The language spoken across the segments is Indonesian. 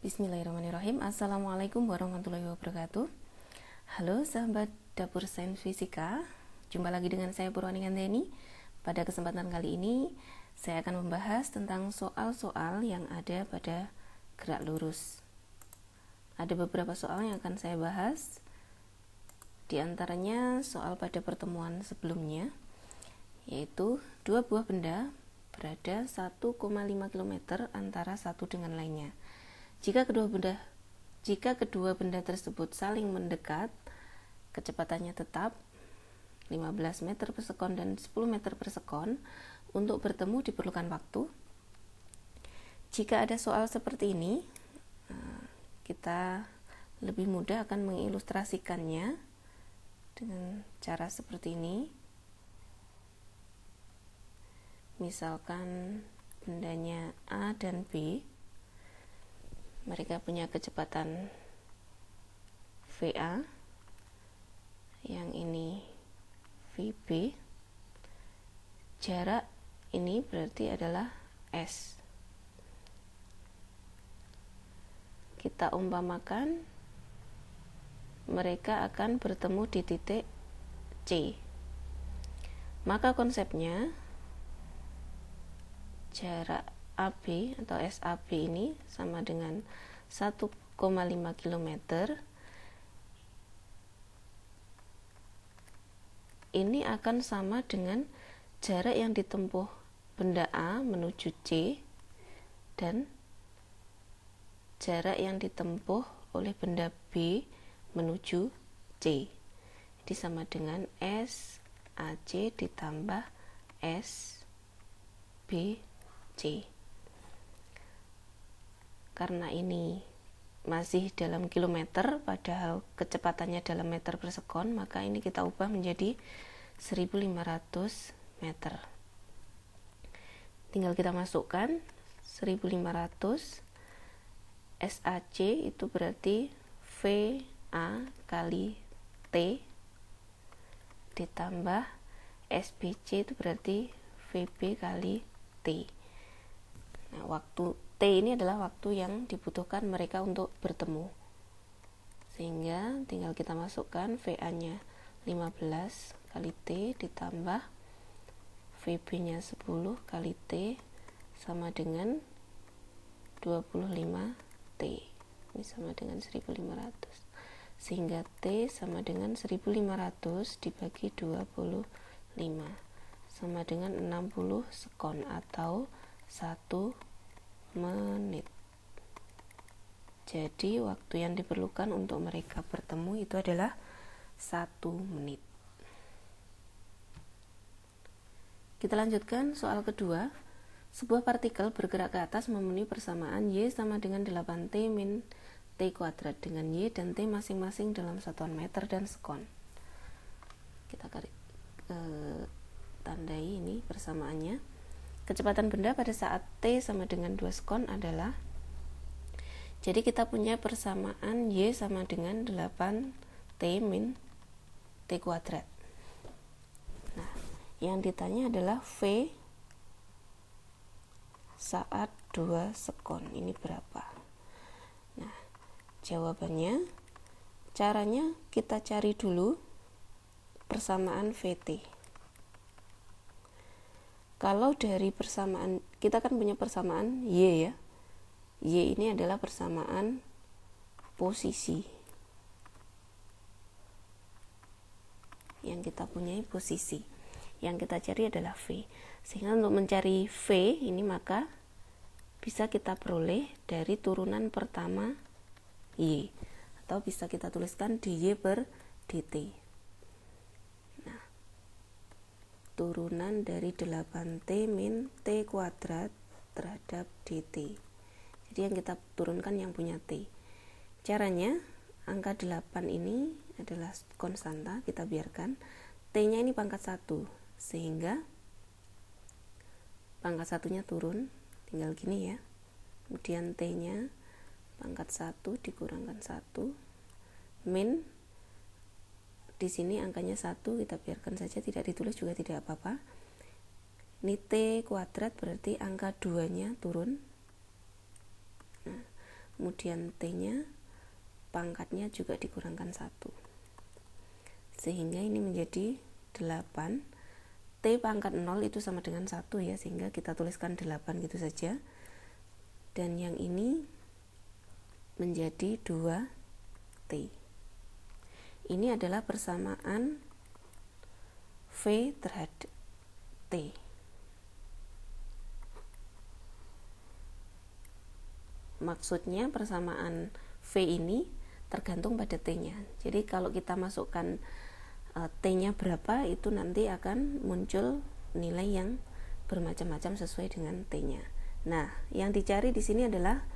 Bismillahirrahmanirrahim. Assalamualaikum warahmatullahi wabarakatuh. Halo sahabat Dapur Sains Fisika, jumpa lagi dengan saya Purwani Gandeni. Pada kesempatan kali ini saya akan membahas tentang soal-soal yang ada pada gerak lurus. Ada beberapa soal yang akan saya bahas, di antaranya soal pada pertemuan sebelumnya, yaitu dua buah benda berada 1,5 km antara satu dengan lainnya. Jika kedua benda tersebut saling mendekat, kecepatannya tetap 15 meter per sekon dan 10 meter per sekon. Untuk bertemu diperlukan waktu. Jika ada soal seperti ini, kita lebih mudah akan mengilustrasikannya dengan cara seperti ini. Misalkan bendanya A dan B, mereka punya kecepatan VA, yang ini VB. Jarak ini berarti adalah S. Kita umpamakan mereka akan bertemu di titik C. Maka konsepnya jarak AB atau SAB ini sama dengan 1,5 km. Ini akan sama dengan jarak yang ditempuh benda A menuju C dan jarak yang ditempuh oleh benda B menuju C. Jadi sama dengan SAC ditambah SBC. Karena ini masih dalam kilometer padahal kecepatannya dalam meter per sekon, maka ini kita ubah menjadi 1500 meter. Tinggal kita masukkan 1500, SAC itu berarti VA kali T ditambah SBC itu berarti VB kali T. Nah, waktu T ini adalah waktu yang dibutuhkan mereka untuk bertemu. Sehingga tinggal kita masukkan VA-nya 15 kali T ditambah VB-nya 10 kali T sama dengan 25 T. Ini sama dengan 1500. Sehingga T sama dengan 1500 dibagi 25 sama dengan 60 sekon atau 1 menit. Jadi waktu yang diperlukan untuk mereka bertemu itu adalah 1 menit. Kita lanjutkan soal kedua. Sebuah partikel bergerak ke atas memenuhi persamaan Y sama dengan 8T min T kuadrat dengan Y dan T masing-masing dalam satuan meter dan sekon. Kita tandai ini persamaannya. Kecepatan benda pada saat T sama dengan 2 sekon adalah, jadi kita punya persamaan Y sama dengan 8T min T kuadrat. Nah, yang ditanya adalah V saat 2 sekon ini berapa? Nah, jawabannya, caranya kita cari dulu persamaan VT. Kalau dari persamaan, kita kan punya persamaan Y ya. Y ini adalah persamaan posisi. Yang kita punyai posisi. Yang kita cari adalah V. Sehingga untuk mencari V ini maka bisa kita peroleh dari turunan pertama Y. Atau bisa kita tuliskan dy per dt. Turunan dari 8T min T kuadrat terhadap dt. Jadi yang kita turunkan yang punya T. Caranya, angka 8 ini adalah konstanta, kita biarkan. T-nya ini pangkat 1, sehingga pangkat 1-nya turun, tinggal gini ya. Kemudian T-nya pangkat 1 dikurangkan 1, min di sini angkanya 1, kita biarkan saja, tidak ditulis juga tidak apa-apa. Ini T kuadrat berarti angka 2-nya turun. Nah, kemudian T-nya pangkatnya juga dikurangkan 1, sehingga ini menjadi 8. T pangkat 0 itu sama dengan 1 ya, sehingga kita tuliskan 8 gitu saja. Dan yang ini menjadi 2T. Ini adalah persamaan V terhadap T. Maksudnya persamaan V ini tergantung pada T-nya. Jadi kalau kita masukkan T-nya berapa, itu nanti akan muncul nilai yang bermacam-macam sesuai dengan T-nya. Nah, yang dicari di sini adalah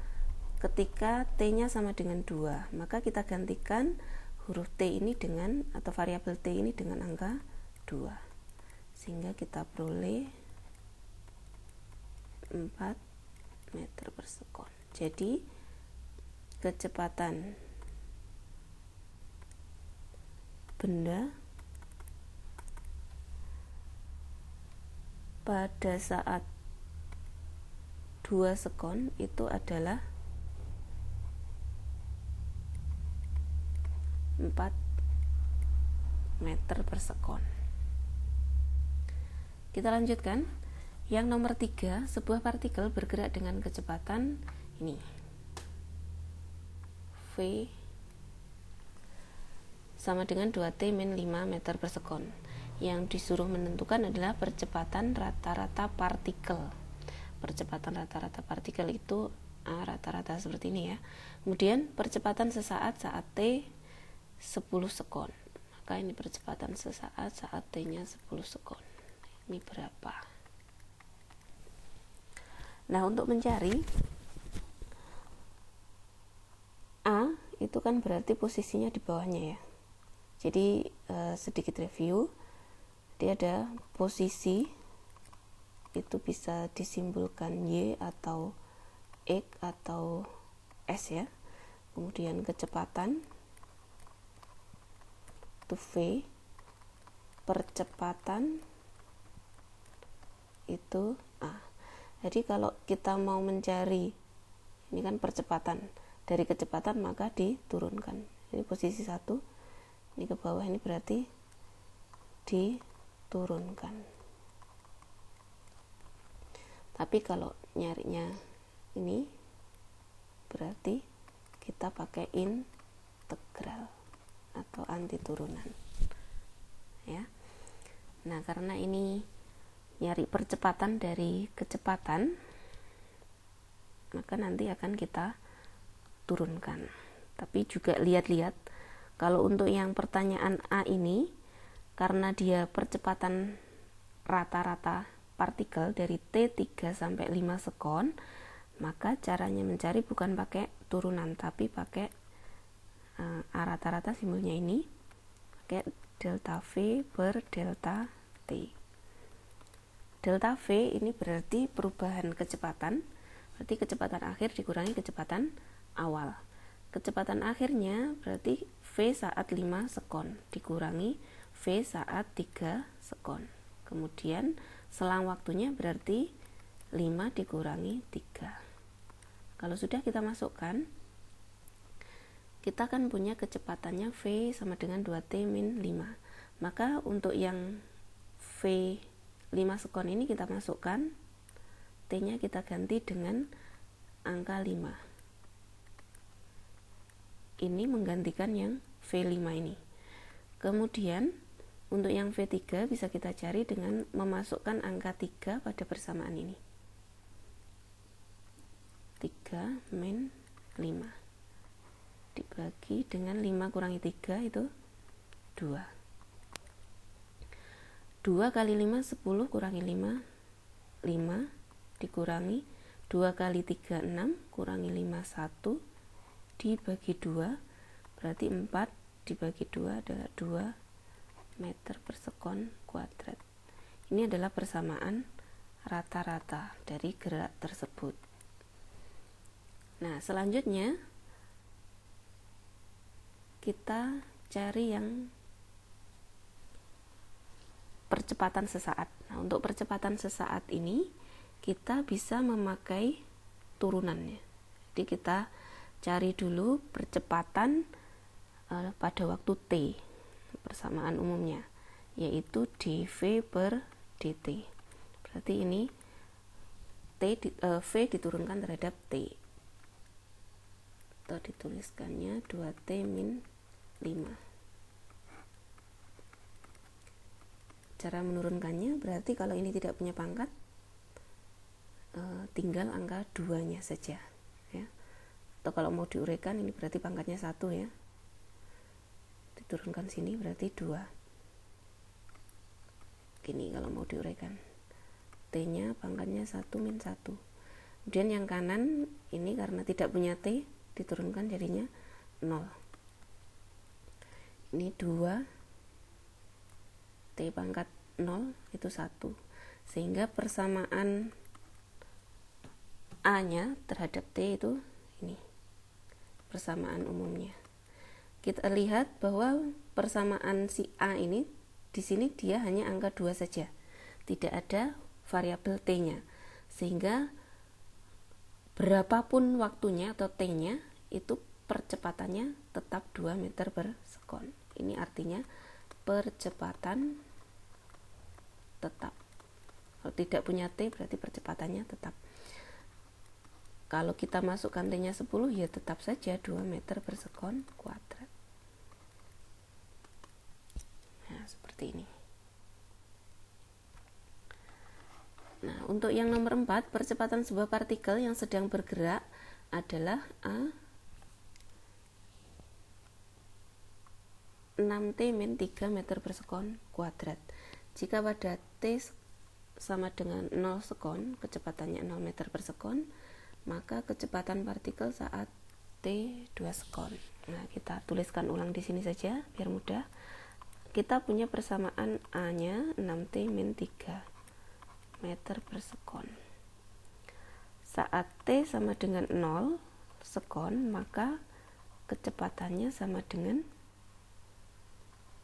ketika T-nya sama dengan 2, maka kita gantikan huruf T ini dengan, atau variabel T ini dengan angka 2. Sehingga kita peroleh 4 meter per sekon. Jadi kecepatan benda pada saat 2 sekon itu adalah 4 meter per sekon. Kita lanjutkan. Yang nomor 3, sebuah partikel bergerak dengan kecepatan ini V sama dengan 2T min 5 meter per sekon. Yang disuruh menentukan adalah percepatan rata-rata partikel. Percepatan rata-rata partikel itu rata-rata seperti ini ya. Kemudian percepatan sesaat saat T 10 sekon. Maka ini percepatan sesaat saat T-nya 10 sekon. Ini berapa? Nah, untuk mencari A itu kan berarti posisinya di bawahnya ya. Jadi sedikit review. Dia ada posisi, itu bisa disimbolkan Y atau X atau S ya. Kemudian kecepatan itu V, percepatan itu A. Jadi kalau kita mau mencari, ini kan percepatan, dari kecepatan maka diturunkan. Ini posisi 1, ini ke bawah, ini berarti diturunkan. Tapi kalau nyarinya ini berarti kita pakai integral atau anti turunan ya. Nah, karena ini nyari percepatan dari kecepatan, maka nanti akan kita turunkan. Tapi juga lihat-lihat, kalau untuk yang pertanyaan A ini, karena dia percepatan rata-rata partikel dari T3 sampai 5 sekon, maka caranya mencari bukan pakai turunan, tapi pakai A rata-rata, simbolnya ini, pakai delta V per delta T. Delta V ini berarti perubahan kecepatan, berarti kecepatan akhir dikurangi kecepatan awal. Kecepatan akhirnya berarti V saat 5 sekon dikurangi V saat 3 sekon. Kemudian selang waktunya berarti 5 dikurangi 3. Kalau sudah kita masukkan, kita akan punya kecepatannya V sama dengan 2T min 5. Maka untuk yang V 5 sekon ini kita masukkan, T-nya kita ganti dengan angka 5. Ini menggantikan yang V5 ini. Kemudian untuk yang V3 bisa kita cari dengan memasukkan angka 3 pada persamaan ini. 3 min 5 dibagi dengan 5 kurangi 3 itu 2. 2 kali 5 10 kurangi 5 5 dikurangi 2 kali 3 6 kurangi 5 1 dibagi 2 berarti 4 dibagi 2 adalah 2 meter per sekon kuadrat. Ini adalah persamaan rata-rata dari gerak tersebut. Nah, selanjutnya kita cari yang percepatan sesaat. Nah, untuk percepatan sesaat ini kita bisa memakai turunannya. Jadi kita cari dulu percepatan pada waktu T, persamaan umumnya, yaitu dV per dt. Berarti ini V diturunkan terhadap T, atau dituliskannya 2T min 5. Cara menurunkannya berarti kalau ini tidak punya pangkat, tinggal angka 2-nya saja ya. Atau kalau mau diuraikan, ini berarti pangkatnya 1 ya, diturunkan sini berarti 2. Gini kalau mau diuraikan, T-nya pangkatnya 1 min 1. Kemudian yang kanan ini karena tidak punya T, diturunkan jadinya 0. Ini 2, T pangkat 0 itu 1. Sehingga persamaan A-nya terhadap T itu ini, persamaan umumnya. Kita lihat bahwa persamaan si A ini di sini dia hanya angka 2 saja, tidak ada variabel T-nya, sehingga berapapun waktunya atau T-nya itu percepatannya tetap 2 meter per sekon. Ini artinya percepatan tetap. Kalau tidak punya T berarti percepatannya tetap. Kalau kita masukkan T-nya 10 ya tetap saja 2 meter per sekon kuadrat. Nah, seperti ini. Nah, untuk yang nomor 4, percepatan sebuah partikel yang sedang bergerak adalah A 6T min 3 meter per sekon kuadrat. Jika pada T sama dengan 0 sekon, kecepatannya 0 meter per sekon, maka kecepatan partikel saat T 2 sekon. Nah, kita tuliskan ulang di sini saja biar mudah. Kita punya persamaan A-nya 6T min 3 meter per sekon. Saat T sama dengan 0 sekon, maka kecepatannya sama dengan,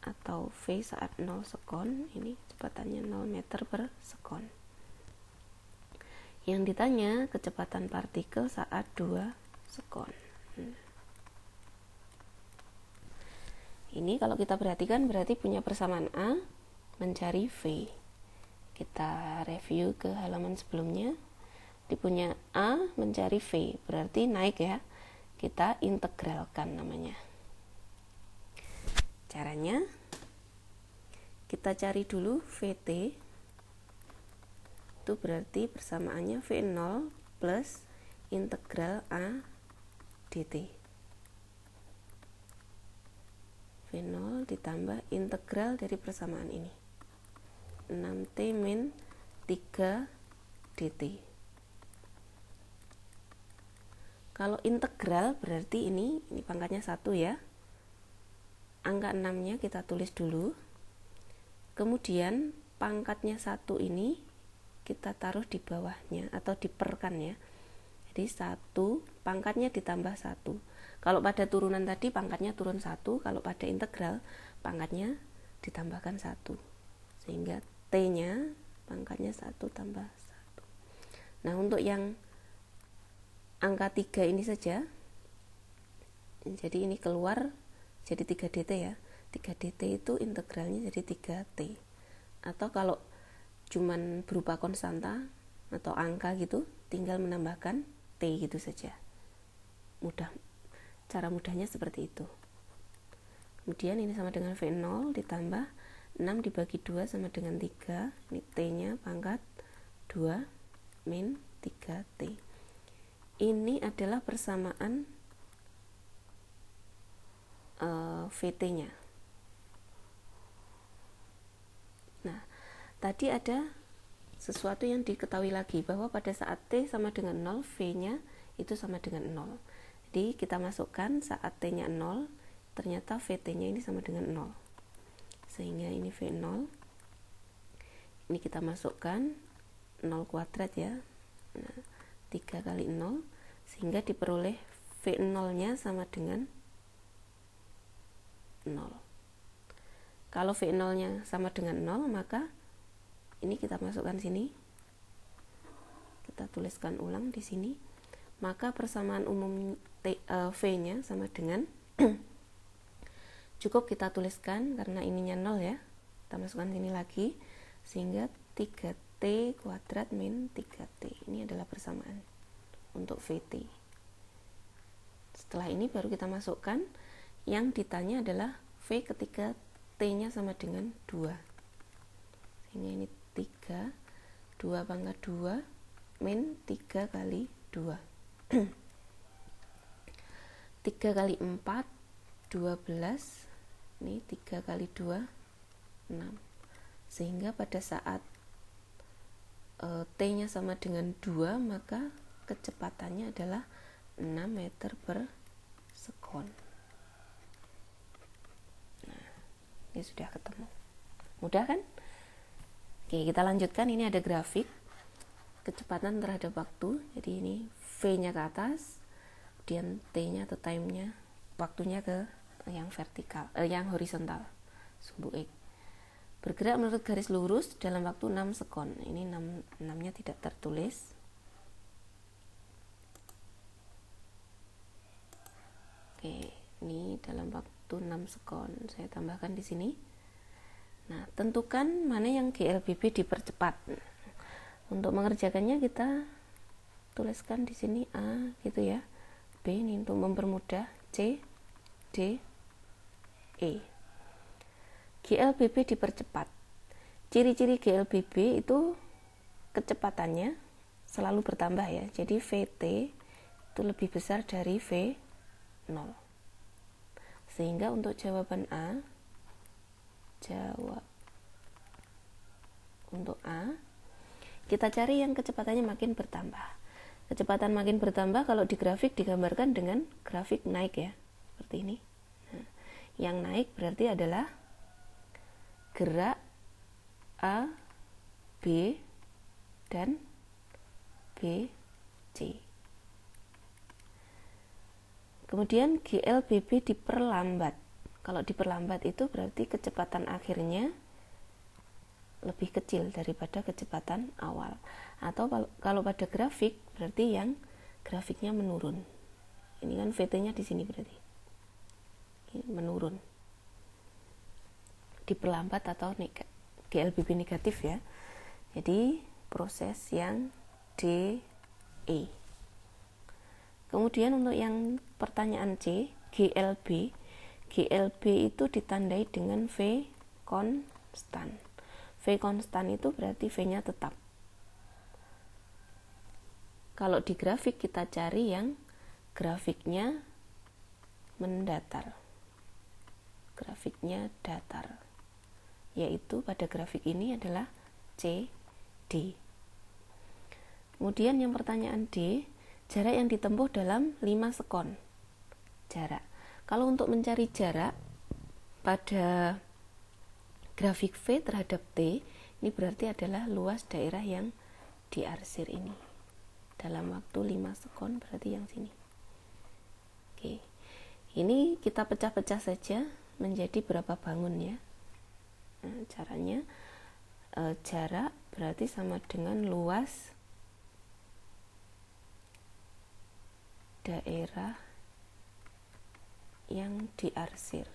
atau V saat 0 sekon, ini kecepatannya 0 meter per sekon. Yang ditanya kecepatan partikel saat 2 sekon. Ini kalau kita perhatikan berarti punya persamaan A mencari V. Kita review ke halaman sebelumnya. Dipunya A mencari V, berarti naik ya. Kita integralkan namanya. Caranya kita cari dulu VT, itu berarti persamaannya V0 plus integral A dt. V0 ditambah integral dari persamaan ini, 6T min 3 dt. Kalau integral berarti ini pangkatnya 1 ya. Angka 6-nya kita tulis dulu. Kemudian pangkatnya 1 ini kita taruh di bawahnya atau diperkan ya. Jadi 1 pangkatnya ditambah 1. Kalau pada turunan tadi pangkatnya turun 1, kalau pada integral pangkatnya ditambahkan 1. Sehingga T-nya pangkatnya 1 tambah 1. Nah, untuk yang angka 3 ini saja, jadi ini keluar jadi 3 dt ya. 3 dt itu integralnya jadi 3t. Atau kalau cuman berupa konstanta atau angka gitu, tinggal menambahkan t gitu saja. Cara mudahnya seperti itu. Kemudian ini sama dengan V0 ditambah 6 dibagi 2 sama dengan 3. Ini t-nya pangkat 2 min 3t. Ini adalah persamaan VT-nya. Nah, tadi ada sesuatu yang diketahui lagi, bahwa pada saat T sama dengan 0, V-nya itu sama dengan 0. Jadi kita masukkan saat T-nya 0, ternyata VT-nya ini sama dengan 0. Sehingga ini V0. Ini kita masukkan 0 kuadrat ya. Nah, 3 kali 0, sehingga diperoleh V0-nya sama dengan 0. Kalau V0-nya sama dengan 0, maka ini kita masukkan sini. Kita tuliskan ulang di sini. maka persamaan umum V-nya sama dengan cukup kita tuliskan karena ininya 0 ya, kita masukkan sini lagi, sehingga 3T kuadrat min 3T. Ini adalah persamaan untuk VT. Setelah ini baru kita masukkan, yang ditanya adalah V ketika T-nya sama dengan 2. Sehingga ini 3, 2 pangkat 2, min 3 kali 2. 3 kali 4, 12. Ini 3 kali 2, 6. Sehingga pada saat T-nya sama dengan 2, maka kecepatannya adalah 6 meter per sekon. Nah, ini sudah ketemu. Mudah kan? Oke, kita lanjutkan. Ini ada grafik kecepatan terhadap waktu. Jadi ini V-nya ke atas, kemudian T-nya atau time-nya, waktunya ke yang vertikal, yang horizontal, sumbu X. Bergerak menurut garis lurus dalam waktu 6 sekon. Ini 6-nya tidak tertulis. Oke, ini dalam waktu 6 sekon. Saya tambahkan di sini. Nah, tentukan mana yang GLBB dipercepat. Untuk mengerjakannya kita tuliskan di sini A gitu ya. B ini untuk mempermudah, C, D, E. GLBB dipercepat. Ciri-ciri GLBB itu kecepatannya selalu bertambah ya. Jadi VT itu lebih besar dari V0. Sehingga untuk jawaban A, untuk A, kita cari yang kecepatannya makin bertambah. Kecepatan makin bertambah kalau di grafik digambarkan dengan grafik naik ya, seperti ini. Nah, yang naik berarti adalah gerak A, B, dan B, C. Kemudian GLBB diperlambat. Kalau diperlambat itu berarti kecepatan akhirnya lebih kecil daripada kecepatan awal. Atau kalau pada grafik berarti yang grafiknya menurun. Ini kan VT-nya di sini berarti ini menurun. Diperlambat atau GLBB negatif ya. Jadi proses yang D, E. Kemudian untuk yang pertanyaan C, GLB itu ditandai dengan V konstan. V konstan itu berarti V-nya tetap. Kalau di grafik kita cari yang grafiknya mendatar. Grafiknya datar. Yaitu pada grafik ini adalah C, D. Kemudian yang pertanyaan D, jarak yang ditempuh dalam 5 sekon. Jarak. Kalau untuk mencari jarak pada grafik V terhadap T, ini berarti adalah luas daerah yang diarsir ini. Dalam waktu 5 sekon berarti yang sini. Oke. Ini kita pecah-pecah saja menjadi berapa bangun ya. Nah, caranya jarak berarti sama dengan luas daerah yang diarsir.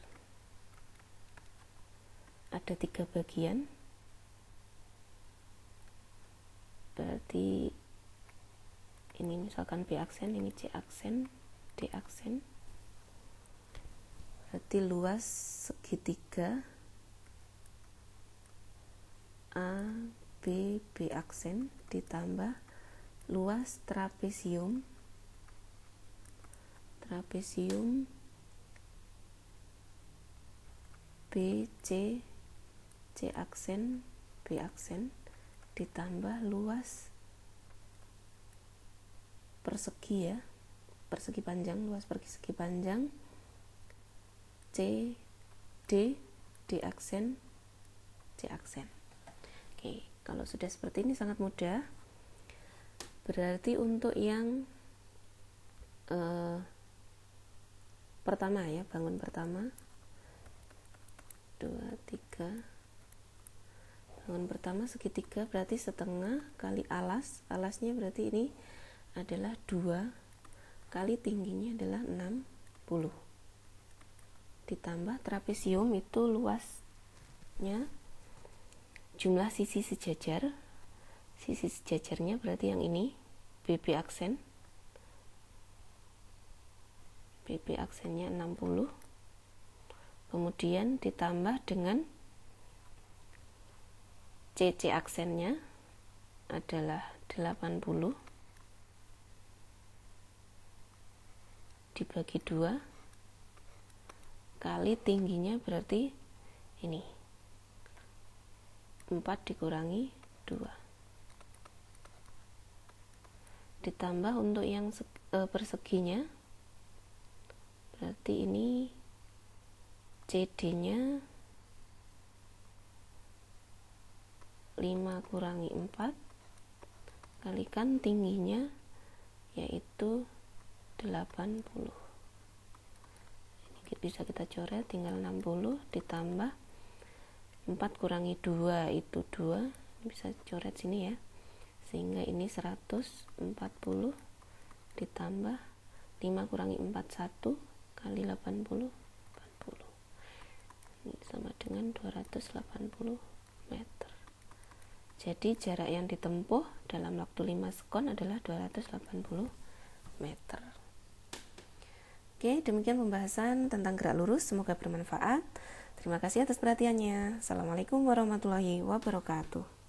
Ada 3 bagian, berarti ini misalkan B aksen, ini C aksen, D aksen, berarti luas segitiga A, B, B aksen ditambah luas trapesium B, C, C aksen, B aksen ditambah luas persegi ya, persegi panjang, luas persegi panjang C, D, D aksen, C aksen. Oke, kalau sudah seperti ini sangat mudah. Berarti untuk yang pertama ya, bangun pertama 2, 3, bangun pertama segitiga berarti setengah kali alas, alasnya berarti ini adalah 2 kali tingginya adalah 60. Ditambah trapesium itu luasnya jumlah sisi sejajar. Sisi sejajarnya berarti yang ini, BB aksen. BB aksennya 60. Kemudian ditambah dengan CC aksennya adalah 80 dibagi 2 kali tingginya berarti ini 4 dikurangi 2. Ditambah untuk yang perseginya berarti ini CD nya 5 kurangi 4 kalikan tingginya yaitu 80. Ini bisa kita coret, tinggal 60 ditambah 4 kurangi 2 itu 2. Bisa coret sini ya. Sehingga ini 140 ditambah 5 kurangi 4 1 kali 80 40. Ini sama dengan 280 meter. Jadi jarak yang ditempuh dalam waktu 5 sekon adalah 280 meter. Oke, demikian pembahasan tentang gerak lurus. Semoga bermanfaat. Terima kasih atas perhatiannya. Assalamualaikum warahmatullahi wabarakatuh.